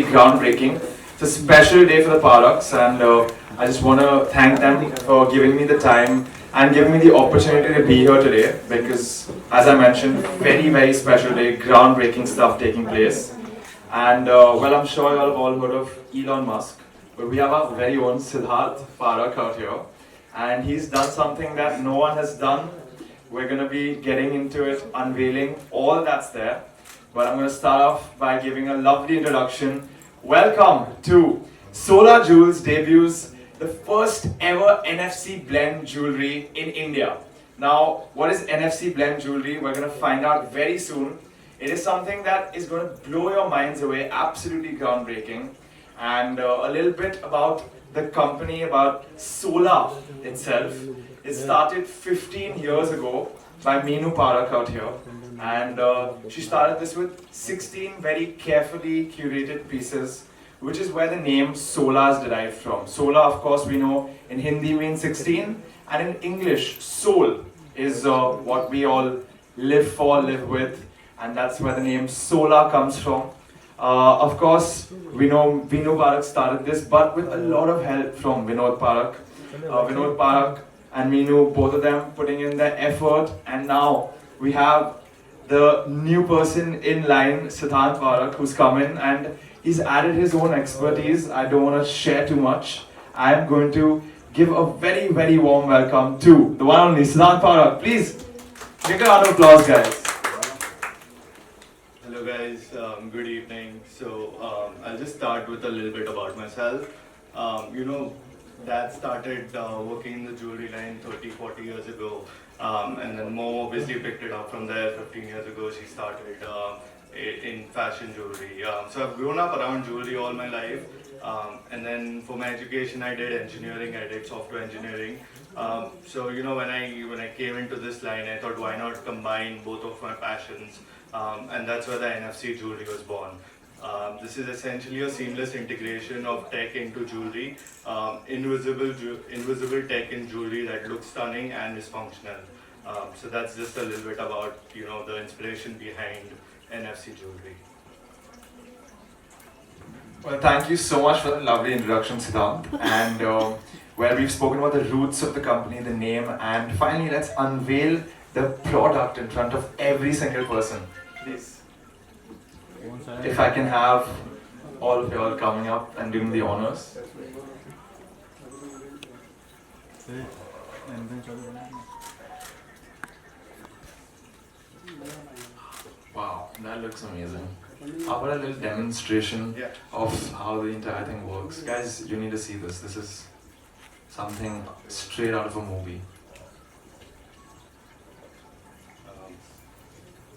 groundbreaking. It's a special day for the products, and I just want to thank them for giving me the time and giving me the opportunity to be here today because, as I mentioned, very special day, groundbreaking stuff taking place. And well, I'm sure you all have all heard of Elon Musk, but we have our very own Siddharth Parak out here, and he's done something that no one has done. We're going to be getting into it, unveiling all that's there. But I'm going to start off by giving a lovely introduction. Welcome to Soulaa Jewels debuts the first ever NFC blend jewelry in India. Now, what is NFC blend jewelry? We're going to find out very soon. It is something that is going to blow your minds away, absolutely groundbreaking. And a little bit about the company, about Soulaa itself. It started 15 years ago by Meenu Parak out here. And she started this with 16 very carefully curated pieces, which is where the name Soulaa is derived from. Soulaa, of course, we know in Hindi means 16, and in English, soul is what we all live for, live with, and that's where the name Soulaa comes from. Of course, we know Meenu Parak started this, but with a lot of help from Vinod Parak. Vinod Parak and Meenu, both of them putting in their effort, and now we have the new person in line, Siddharth Parak, who's come in and he's added his own expertise. I don't want to share too much. I am going to give a very warm welcome to the one and only Siddharth Parak. Please, make a round of applause, guys. Hello guys, good evening. So I'll just start with a little bit about myself. Dad started working in the jewelry line 30-40 years ago, and then Mom obviously picked it up from there. 15 years ago she started in fashion jewelry. So I've grown up around jewelry all my life, and then for my education I did engineering, I did software engineering. So when I came into this line, I thought why not combine both of my passions, and that's where the NFC jewelry was born. This is essentially a seamless integration of tech into jewelry, invisible tech in jewelry that looks stunning and is functional. So that's just a little bit about the inspiration behind NFC jewelry. Well, thank you so much for the lovely introduction, Siddharth. And well, we've spoken about the roots of the company, the name, and finally let's unveil the product in front of every single person. Please. If I can have all of you all coming up and doing the honors. Wow, that looks amazing. How about a little demonstration of how the entire thing works? Guys, you need to see this. This is something straight out of a movie.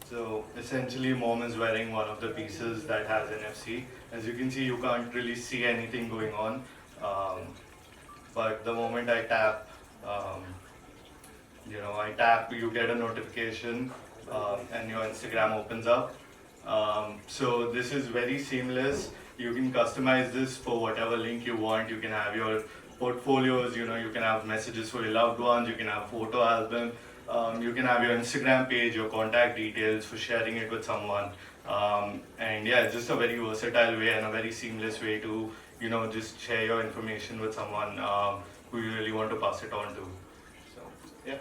So essentially Mom is wearing one of the pieces that has NFC. As you can see, you can't really see anything going on, but the moment I tap, you get a notification and your Instagram opens up. So this is very seamless. You can customize this for whatever link you want. You can have your portfolios, you can have messages for your loved ones, you can have photo album. You can have your Instagram page, your contact details for sharing it with someone. And yeah, it's just a very versatile way and a very seamless way to, just share your information with someone who you really want to pass it on to. So, yeah.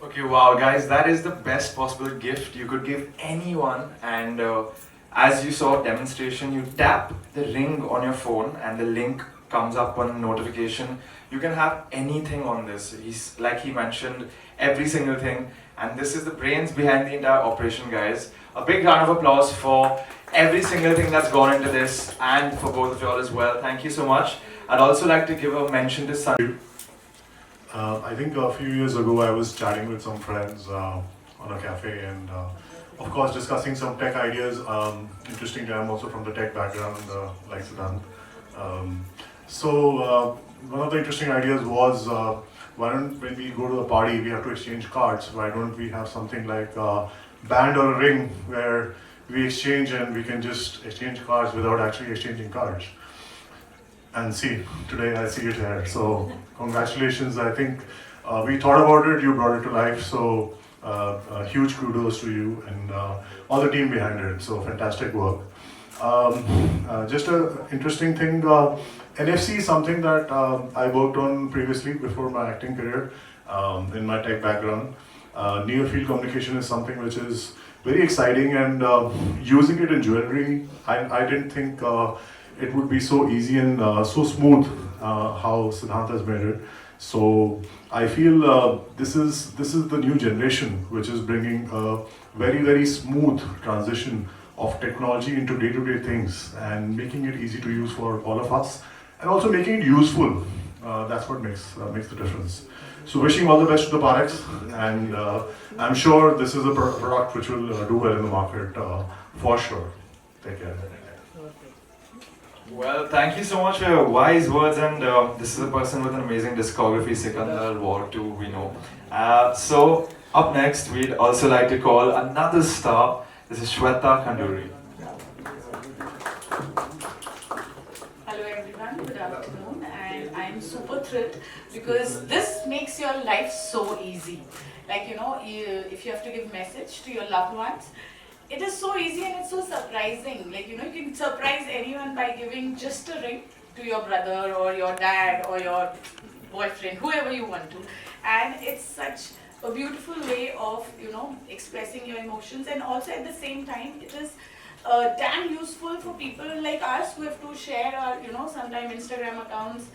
Okay, wow, guys, that is the best possible gift you could give anyone. And as you saw demonstration, you tap the ring on your phone and the link comes up on notification. You can have anything on this. Like he mentioned, every single thing. And this is the brains behind the entire operation, guys. A big round of applause for every single thing that's gone into this and for both of you all as well. Thank you so much. I'd also like to give a mention to Sun. I think a few years ago I was chatting with some friends on a cafe and of course discussing some tech ideas. Interestingly, I'm also from the tech background like Siddharth. So one of the interesting ideas was why don't, when we go to a party, we have to exchange cards. Why don't we have something like a band or a ring where we exchange and we can just exchange cards without actually exchanging cards. And see, today I see it here. So congratulations. I think we thought about it, you brought it to life. So huge kudos to you and all the team behind it. So fantastic work. Just a interesting thing. NFC is something that I worked on previously before my acting career in my tech background. Near field communication is something which is very exciting, and using it in jewelry, I didn't think it would be so easy and so smooth how Siddhant has made it. So I feel this is the new generation which is bringing a very smooth transition of technology into day-to-day things and making it easy to use for all of us, and also making it useful. That's what makes the difference. So wishing all the best to the products, and I'm sure this is a product which will do well in the market for sure. Take care. Well, thank you so much for your wise words, and this is a person with an amazing discography, Sikandar, War 2, we know. So, up next, we'd also like to call another star. This is Shweta Khanduri. Hello everyone, good afternoon, and I'm super thrilled because this makes your life so easy. Like, if you have to give message to your loved ones, it is so easy and it's so surprising. Like, you can surprise anyone by giving just a ring to your brother or your dad or your boyfriend, whoever you want to. And it's such a beautiful way of, expressing your emotions, and also at the same time, it is damn useful for people like us who have to share our, sometime Instagram accounts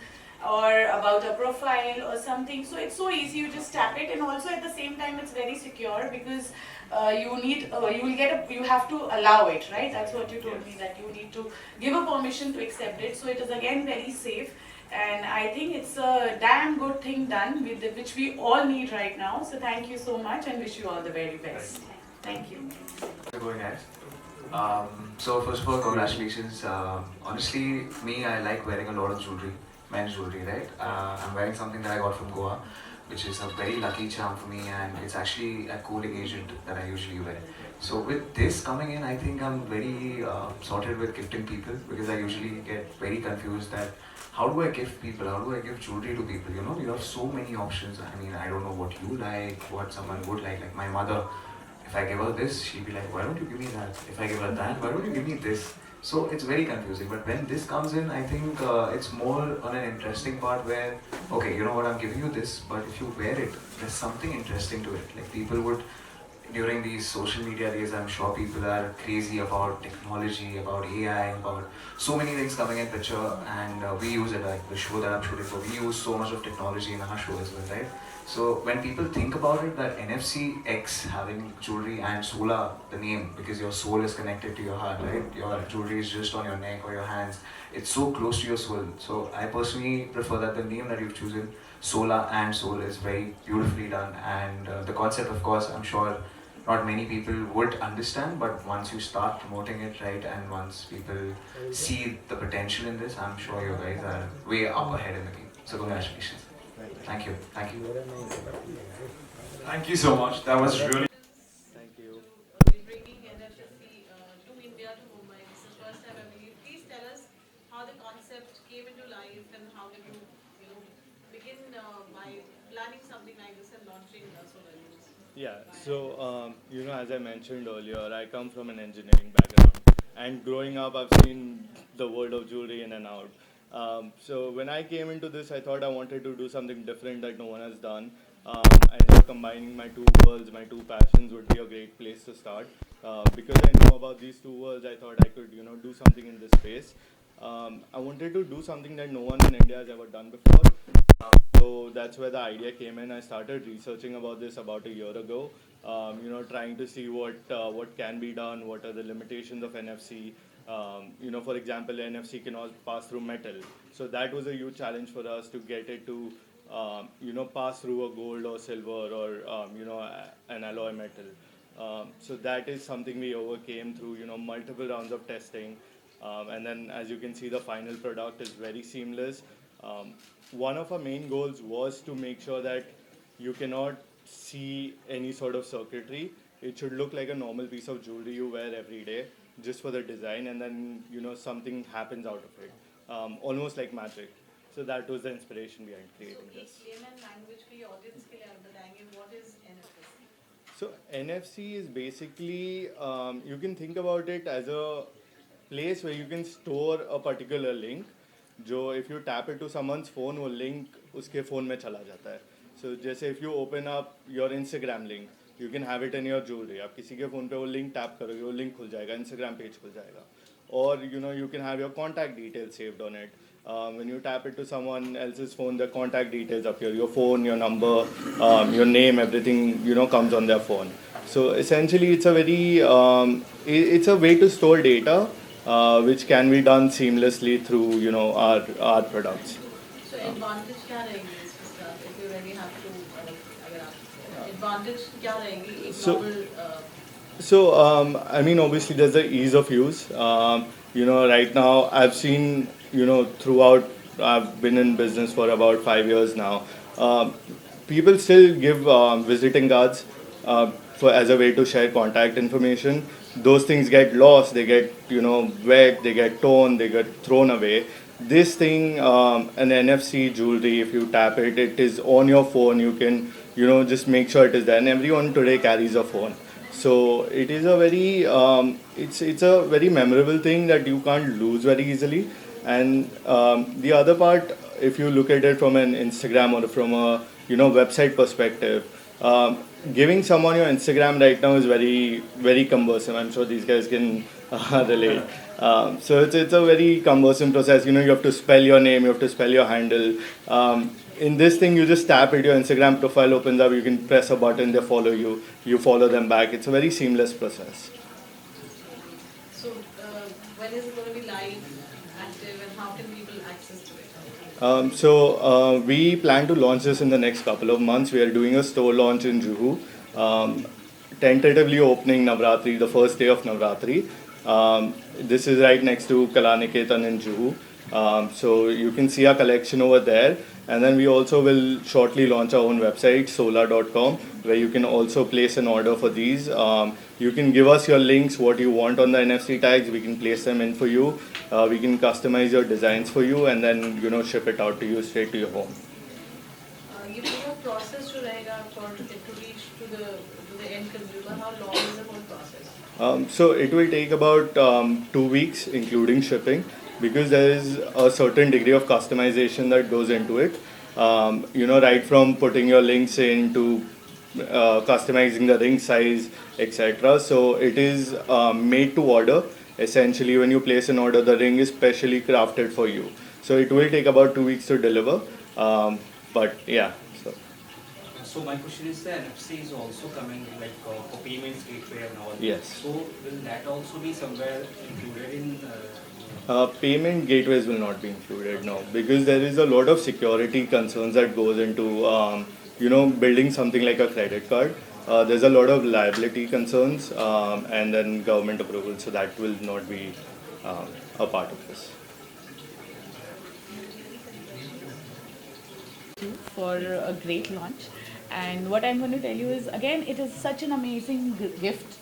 or about a profile or something. So it's so easy, you just tap it, and also at the same time it's very secure because you have to allow it, right? That's what you told me, that you need to give a permission to accept it. So it is again very safe, and I think it's a damn good thing done with which we all need right now. So thank you so much and wish you all the very best. Thank you. Going ahead. So first of all, congratulations. Honestly, me, I like wearing a lot of jewelry, men's jewelry, right? I'm wearing something that I got from Goa, which is a very lucky charm for me, and it's actually a cooling agent that I usually wear. So with this coming in, I think I'm very sorted with gifting people, because I usually get very confused that how do I gift people? How do I give jewelry to people? You have so many options. I mean, I don't know what you like, what someone would like. Like my mother, if I give her this, she'll be like, why don't you give me that? If I give her that, why don't you give me this? So it's very confusing. But when this comes in, I think it's more on an interesting part where, okay, you know what, I'm giving you this, but if you wear it, there's something interesting to it. Like people would, during these social media days, I'm sure people are crazy about technology, about AI, about so many things coming in picture, and we use it. Like the show that I'm shooting for, we use so much of technology in our show as well, right? So when people think about it, that NFC X having jewelry and Soulaa, the name, because your soul is connected to your heart, right? Your jewelry is just on your neck or your hands. It's so close to your soul. So I personally prefer that the name that you've chosen, Soulaa and Soul, is very beautifully done. And the concept, of course, I'm sure not many people would understand, but once you start promoting it, right, and once people see the potential in this, I'm sure you guys are way up ahead in the game. So congratulations. Thank you. Thank you. Thank you so much. That was really. Thank you. Bringing NFC to India, to Mumbai. This is the first time, I believe. Please tell us how the concept came into life and how did you, begin by planning something like this and launching Solar News. Yeah, so as I mentioned earlier, I come from an engineering background, and growing up, I've seen the world of jewelry in and out. So when I came into this, I thought I wanted to do something different that no one has done. I thought combining my two worlds, my two passions, would be a great place to start. Because I know about these two worlds, I thought I could, do something in this space. I wanted to do something that no one in India has ever done before. So that's where the idea came in. I started researching about this about a year ago. Trying to see what can be done, what are the limitations of NFC. For example, NFC cannot pass through metal. So that was a huge challenge for us to get it to, pass through a gold or silver or, an alloy metal. So that is something we overcame through, multiple rounds of testing. And then, as you can see, the final product is very seamless. One of our main goals was to make sure that you cannot see any sort of circuitry. It should look like a normal piece of jewelry you wear every day, just for the design, and then something happens out of it, almost like magic. So that was the inspiration behind creating this. layman language के audience के लिए आप बताएंगे what is NFC? So NFC is basically, you can think about it as a place where you can store a particular link. जो if you tap it to someone's phone, वो link उसके phone में चला जाता है. So जैसे if you open up your Instagram link, you can have it in your jewelry. आप किसी के phone पे वो link tap करोगे, वो link खुल जाएगा, Instagram page खुल जाएगा. Or you can have your contact details saved on it. When you tap it to someone else's phone, the contact details appear. Your phone, your number, your name, everything comes on their phone. So essentially, it's a very it's a way to store data, which can be done seamlessly through our products. So advantage क्या रहेगी इसके साथ? If you really have to अगर आप advantage क्या रहेगी एक normal So, I mean, obviously, there's the ease of use. Right now, I've seen, throughout, I've been in business for about 5 years now. People still give visiting cards as a way to share contact information. Those things get lost, they get, wet, they get torn, they get thrown away. This thing, an NFC jewelry, if you tap it, it is on your phone. You can, just make sure it is there. And everyone today carries a phone. So it is a very it's a very memorable thing that you can't lose very easily. And the other part, if you look at it from an Instagram or from a website perspective, giving someone your Instagram right now is very very cumbersome. I'm sure these guys can relate. So it's a very cumbersome process. You have to spell your name, you have to spell your handle. In this thing, you just tap it, your Instagram profile opens up, you can press a button, they follow you, you follow them back. It's a very seamless process. So when is it going to be live, active, and how can people access to it? We plan to launch this in the next couple of months. We are doing a store launch in Juhu, tentatively opening Navratri, the first day of Navratri. This is right next to Kalaniketan in Juhu. So you can see our collection over there. And then we also will shortly launch our own website, Soulaa.com, where you can also place an order for these. You can give us your links, what you want on the NFC tags. We can place them in for you. We can customize your designs for you, and then ship it out to you straight to your home. You know a process to रहेगा for it to reach to the end consumer. How long is the whole process? So it will take about 2 weeks, including shipping, because there is a certain degree of customization that goes into it. Right from putting your links in to customizing the ring size, etc. So it is made to order. Essentially, when you place an order, the ring is specially crafted for you. So it will take about 2 weeks to deliver. But yeah. So my question is, the NFC is also coming for payments gateway and all. Yes. So will that also be somewhere included in? Payment gateways will not be included, no, because there is a lot of security concerns that goes into building something like a credit card. There's a lot of liability concerns and then government approval, so that will not be a part of this. For a great launch, and what I'm going to tell you is, again, it is such an amazing gift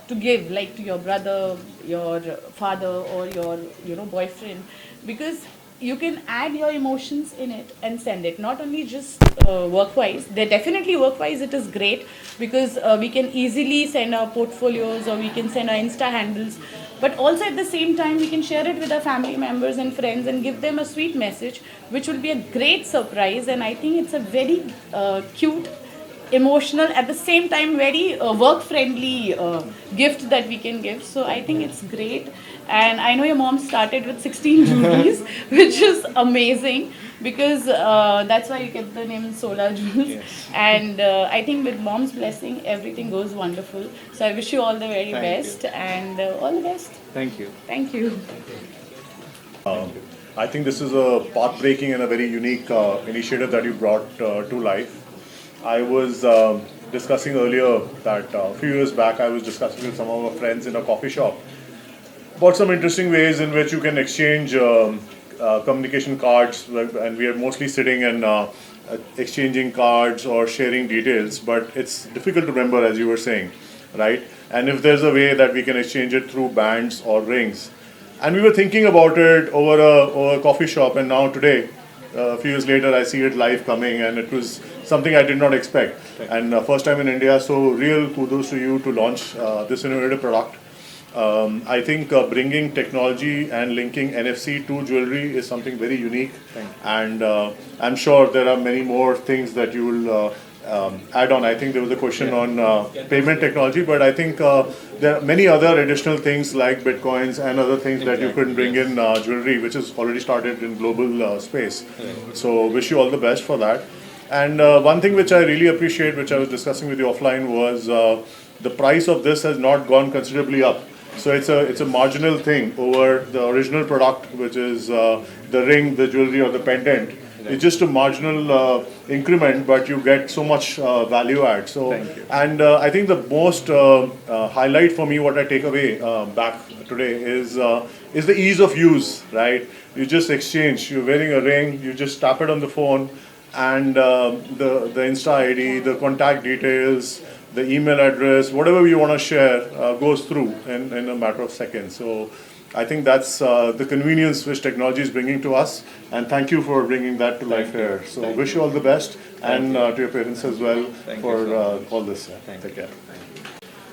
to give, like to your brother, your father, or your boyfriend, because you can add your emotions in it and send it. Not only just work-wise, they're definitely work-wise it is great, because we can easily send our portfolios or we can send our Insta handles, but also at the same time we can share it with our family members and friends and give them a sweet message, which will be a great surprise. And I think it's a very cute, emotional, at the same time very work friendly gift that we can give. So I think it's great. And I know your mom started with 16 jewelries, which is amazing, because that's why you kept the name Soulaa Jewels. Yes. And I think with mom's blessing everything goes wonderful. So I wish you all the very best and all the best. Thank you. Thank you. I think this is a path-breaking and a very unique initiative that you brought to life. I was discussing earlier that a few years back I was discussing with some of our friends in a coffee shop about some interesting ways in which you can exchange communication cards, and we are mostly sitting and exchanging cards or sharing details, but it's difficult to remember, as you were saying, right? And if there's a way that we can exchange it through bands or rings. And we were thinking about it over a coffee shop, and now today, a few years later, I see it live coming, and it was something I did not expect. And first time in India, so real kudos to you to launch this innovative product. I think bringing technology and linking NFC to jewelry is something very unique, and I'm sure there are many more things that you will add on. I think there was a question on payment technology, but I think there are many other additional things like bitcoins and other things that you could bring in jewelry, which is already started in global space. So wish you all the best for that. And one thing which I really appreciate, which I was discussing with you offline, was the price of this has not gone considerably up. So it's a marginal thing over the original product, which is the ring, the jewelry, or the pendant. It's just a marginal increment, but you get so much value add. So, and I think the most highlight for me, what I take away back today is the ease of use, right? You just exchange. You're wearing a ring, you just tap it on the phone, and the Insta ID, the contact details, the email address, whatever you want to share goes through in a matter of seconds. So I think that's the convenience which technology is bringing to us, and thank you for bringing that to life here. So wish you all the best, and to your parents as well for all this. Take care.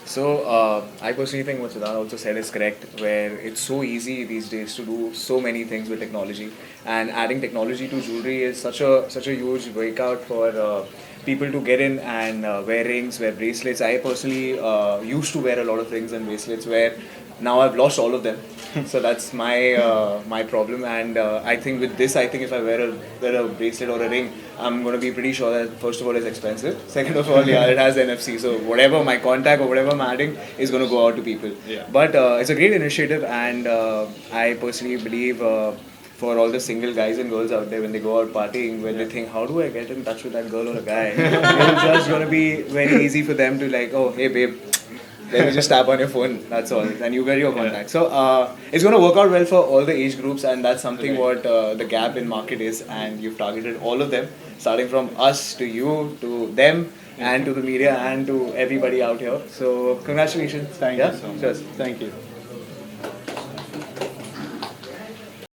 So I personally think what Siddharth also said is correct, where it's so easy these days to do so many things with technology, and adding technology to jewelry is such a huge breakout for people to get in and wear rings, wear bracelets. I personally used to wear a lot of rings and bracelets, where now I've lost all of them. So that's my problem. And I think with this, I think if I wear a bracelet or a ring, I'm going to be pretty sure that first of all it's expensive. Second of all, yeah, it has NFC. So whatever my contact or whatever I'm adding is going to go out to people. Yeah. But it's a great initiative, and I personally believe for all the single guys and girls out there, when they go out partying, when they think, how do I get in touch with that girl or a guy? It's just going to be very easy for them to like, oh, hey babe, let me just tap on your phone, that's all, and you get your contact. So it's going to work out well for all the age groups, and that's something what the gap in market is, and you've targeted all of them, starting from us to you, to them, and to the media, and to everybody out here. So congratulations. Thank you so much. Cheers. Thank you.